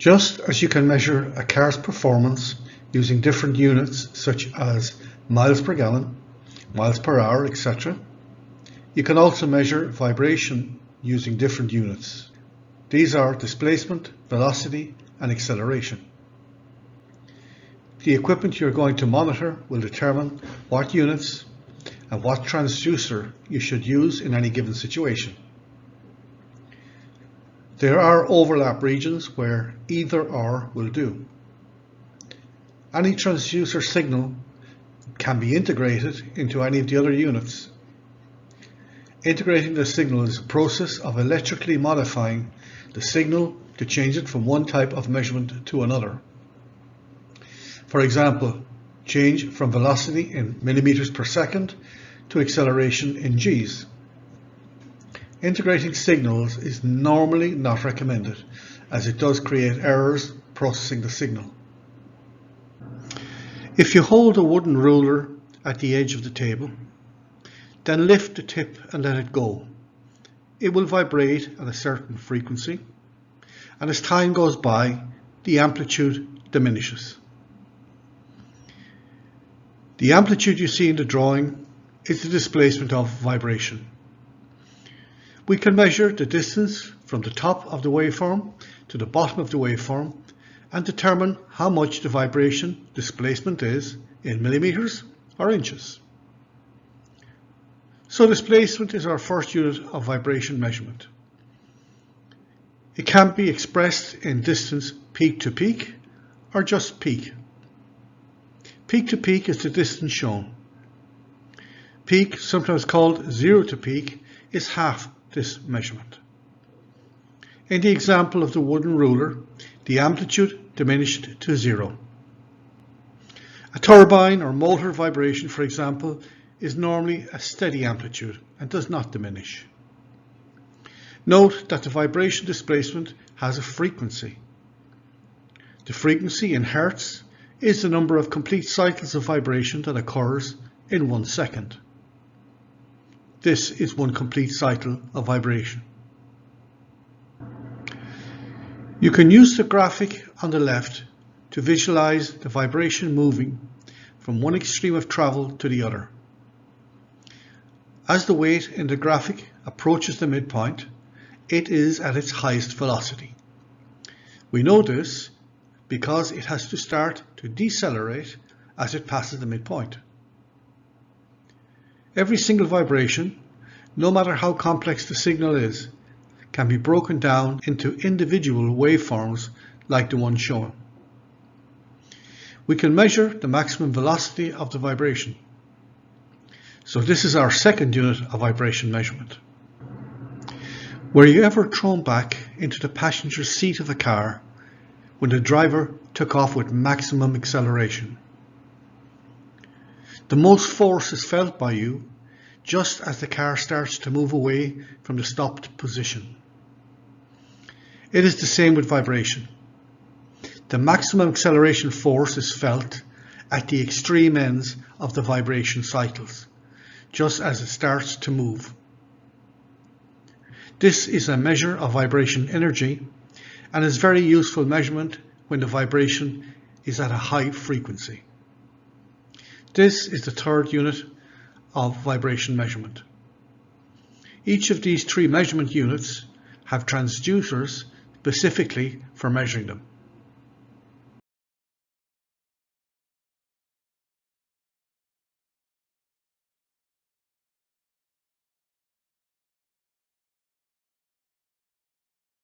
Just as you can measure a car's performance using different units such as miles per gallon, miles per hour, etc., you can also measure vibration using different units. These are displacement, velocity, and acceleration. The equipment you're going to monitor will determine what units and what transducer you should use in any given situation. There are overlap regions where either or will do. Any transducer signal can be integrated into any of the other units. Integrating the signal is a process of electrically modifying the signal to change it from one type of measurement to another. For example, change from velocity in millimeters per second to acceleration in Gs. Integrating signals is normally not recommended, as it does create errors processing the signal. If you hold a wooden ruler at the edge of the table, then lift the tip and let it go. It will vibrate at a certain frequency, and as time goes by, the amplitude diminishes. The amplitude you see in the drawing is the displacement of vibration. We can measure the distance from the top of the waveform to the bottom of the waveform and determine how much the vibration displacement is in millimeters or inches. So displacement is our first unit of vibration measurement. It can be expressed in distance peak to peak or just peak. Peak to peak is the distance shown. Peak, sometimes called zero to peak, is half this measurement. In the example of the wooden ruler, the amplitude diminished to zero. A turbine or motor vibration, for example, is normally a steady amplitude and does not diminish. Note that the vibration displacement has a frequency. The frequency in hertz is the number of complete cycles of vibration that occurs in 1 second. This is one complete cycle of vibration. You can use the graphic on the left to visualize the vibration moving from one extreme of travel to the other. As the weight in the graphic approaches the midpoint, it is at its highest velocity. We know this because it has to start to decelerate as it passes the midpoint. Every single vibration, no matter how complex the signal is, can be broken down into individual waveforms like the one shown. We can measure the maximum velocity of the vibration. So this is our second unit of vibration measurement. Were you ever thrown back into the passenger seat of a car when the driver took off with maximum acceleration? The most force is felt by you just as the car starts to move away from the stopped position. It is the same with vibration. The maximum acceleration force is felt at the extreme ends of the vibration cycles, just as it starts to move. This is a measure of vibration energy and is very useful measurement when the vibration is at a high frequency. This is the third unit of vibration measurement. Each of these three measurement units have transducers specifically for measuring them.